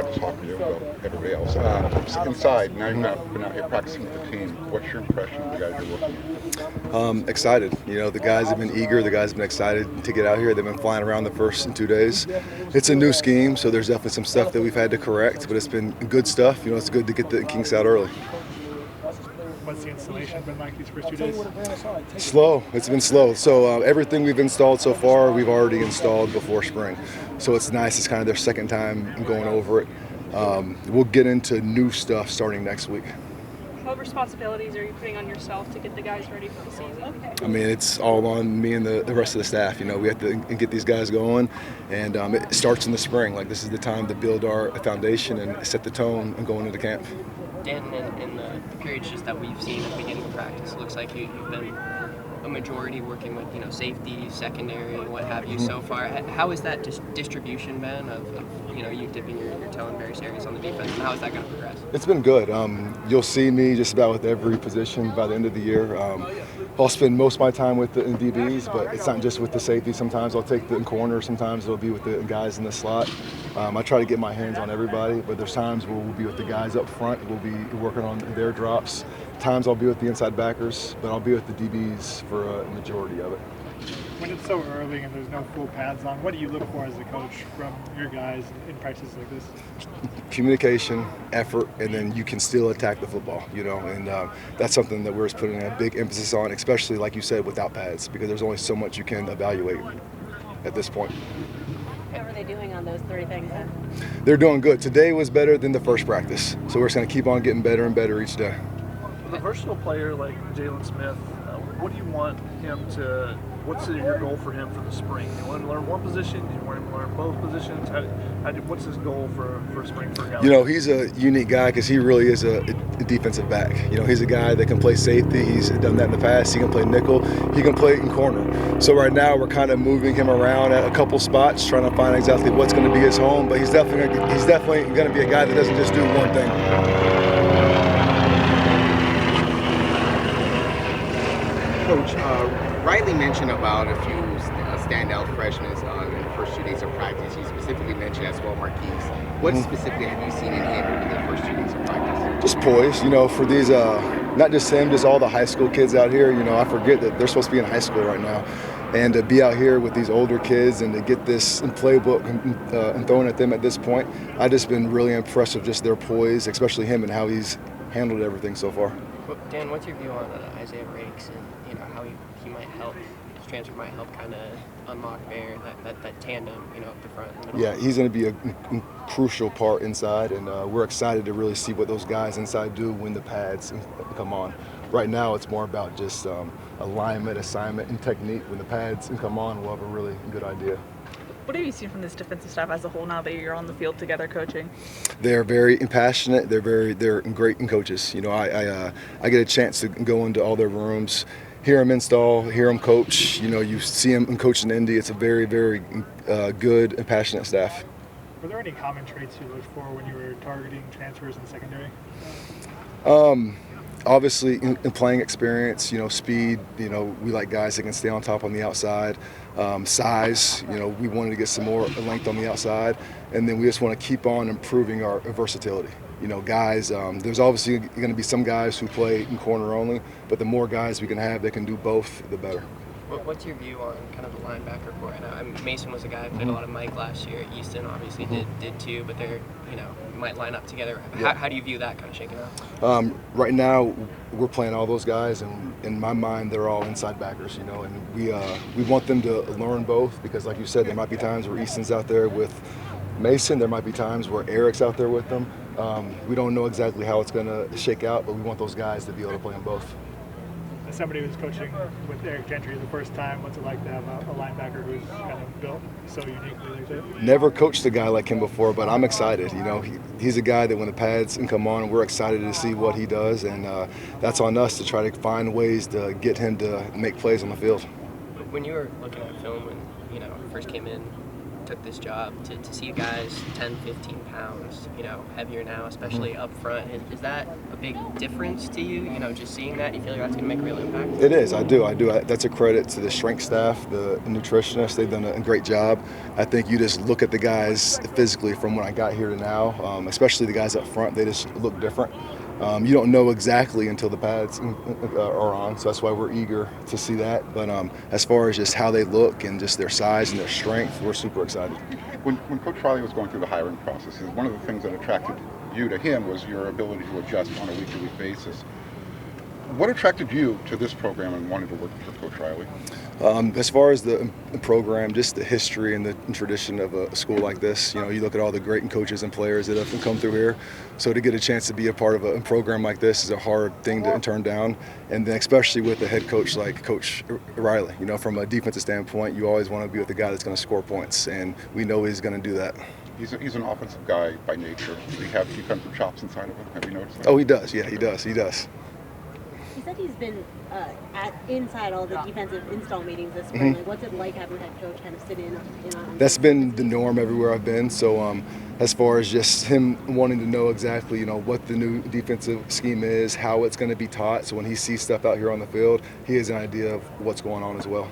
practice hockey about everybody else. Inside, now you've been out here practicing with the team. What's your impression of the guys you're working with? Excited. The guys have been eager. The guys have been excited to get out here. They've been flying around the first 2 days. It's a new scheme, so there's definitely some stuff that we've had to correct, but it's been good stuff. It's good to get the kinks out early. What's the installation been like these first 2 days? Slow. It's been slow. So everything we've installed so far, we've already installed before spring. So it's nice. It's kind of their second time going over it. We'll get into new stuff starting next week. What responsibilities are you putting on yourself to get the guys ready for the season? I mean, it's all on me and the rest of the staff. We have to get these guys going, and it starts in the spring. Like, this is the time to build our foundation and set the tone and going into camp. Dan, in the periods just that we've seen at the beginning of practice, it looks like you've been a majority working with safety, secondary, what have you so far. How is that distribution been of you dipping your toe in various areas on the defense, and how is that going to progress? It's been good. You'll see me just about with every position by the end of the year. I'll spend most of my time with the DBs, but it's not just with the safety. Sometimes I'll take the corner. Sometimes it'll be with the guys in the slot. I try to get my hands on everybody, but there's times where we'll be with the guys up front. We'll be working on their drops. Times I'll be with the inside backers, but I'll be with the DBs for a majority of it. When it's so early and there's no full pads on, what do you look for as a coach from your guys in practices like this? Communication, effort, and then you can still attack the football, and that's something that we're just putting a big emphasis on, especially, like you said, without pads, because there's only so much you can evaluate at this point. How are they doing on those 3 things then? They're doing good. Today was better than the first practice, so we're just going to keep on getting better and better each day. With a versatile player like Jalen Smith, what do you want him to? What's your goal for him for the spring? You want him to learn one position? Do you want him to learn both positions? What's his goal for spring for a guy? He's a unique guy because he really is a defensive back. He's a guy that can play safety. He's done that in the past. He can play nickel. He can play in corner. So right now we're kind of moving him around at a couple spots, trying to find exactly what's going to be his home. But he's definitely going to be a guy that doesn't just do one thing. Coach, Riley mentioned about a few standout freshmen in the first 2 days of practice. He specifically mentioned as well Marquise. What specifically have you seen in him in the first 2 days of practice? Just poise, for these, not just him, just all the high school kids out here. I forget that they're supposed to be in high school right now. And to be out here with these older kids and to get this in playbook and thrown at them at this point, I've just been really impressed with just their poise, especially him and how he's handled everything so far. Well, Dan, what's your view on Isaiah Rakes and how he might help, his transfer might help kind of unlock that tandem, up the front and middle? Yeah, he's going to be a crucial part inside, and we're excited to really see what those guys inside do when the pads come on. Right now, it's more about just alignment, assignment, and technique. When the pads come on, we'll have a really good idea. What have you seen from this defensive staff as a whole now that you're on the field together coaching? They're very passionate. They're great coaches. I get a chance to go into all their rooms, hear them install, hear them coach. You see them coaching Indy. It's a very, very good and passionate staff. Were there any common traits you looked for when you were targeting transfers in the secondary? Obviously, in playing experience, speed, we like guys that can stay on top on the outside. Size, we wanted to get some more length on the outside. And then we just want to keep on improving our versatility. Guys, there's obviously going to be some guys who play in corner only, but the more guys we can have that can do both, the better. What's your view on kind of the linebacker core? Mason was a guy who played a lot of Mike last year. Easton obviously did too, but they're might line up together. How do you view that kind of shaking out? Right now, we're playing all those guys, and in my mind, they're all inside backers. And we want them to learn both because, like you said, there might be times where Easton's out there with Mason. There might be times where Eric's out there with them. We don't know exactly how it's going to shake out, but we want those guys to be able to play them both. As somebody who's coaching with Eric Gentry the first time, what's it like to have a linebacker who's kind of built so uniquely like that? Never coached a guy like him before, but I'm excited. He's a guy that when the pads come on, we're excited to see what he does, and that's on us to try to find ways to get him to make plays on the field. When you were looking at film when first came in, took this job, to see you guys 10, 15 pounds, heavier now, especially up front, is that a big difference to you? Just seeing that, you feel like that's going to make a real impact? It is. I do. That's a credit to the strength staff, the nutritionists. They've done a great job. I think you just look at the guys physically from when I got here to now, especially the guys up front, they just look different. You don't know exactly until the pads are on, so that's why we're eager to see that. But as far as just how they look and just their size and their strength, we're super excited. When Coach Riley was going through the hiring process, one of the things that attracted you to him was your ability to adjust on a week-to-week basis. What attracted you to this program and wanting to work for Coach Riley? As far as the program, just the history and the tradition of a school like this, you look at all the great coaches and players that have come through here. So to get a chance to be a part of a program like this is a hard thing to turn down. And then especially with a head coach like Coach Riley, from a defensive standpoint, you always want to be with the guy that's going to score points. And we know he's going to do that. He's an offensive guy by nature. Does he have defensive chops inside of him? Have you noticed that? Oh, he does. Yeah, he does. He does. He said he's been inside all the defensive install meetings this spring. Like, what's it like having a head coach kind of sit in on? That's been the norm everywhere I've been. So as far as just him wanting to know exactly, what the new defensive scheme is, how it's going to be taught. So when he sees stuff out here on the field, he has an idea of what's going on as well.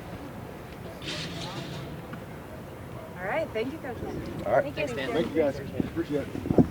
All right, thank you, Coach. All right. Thank you. Thank you guys. Appreciate it.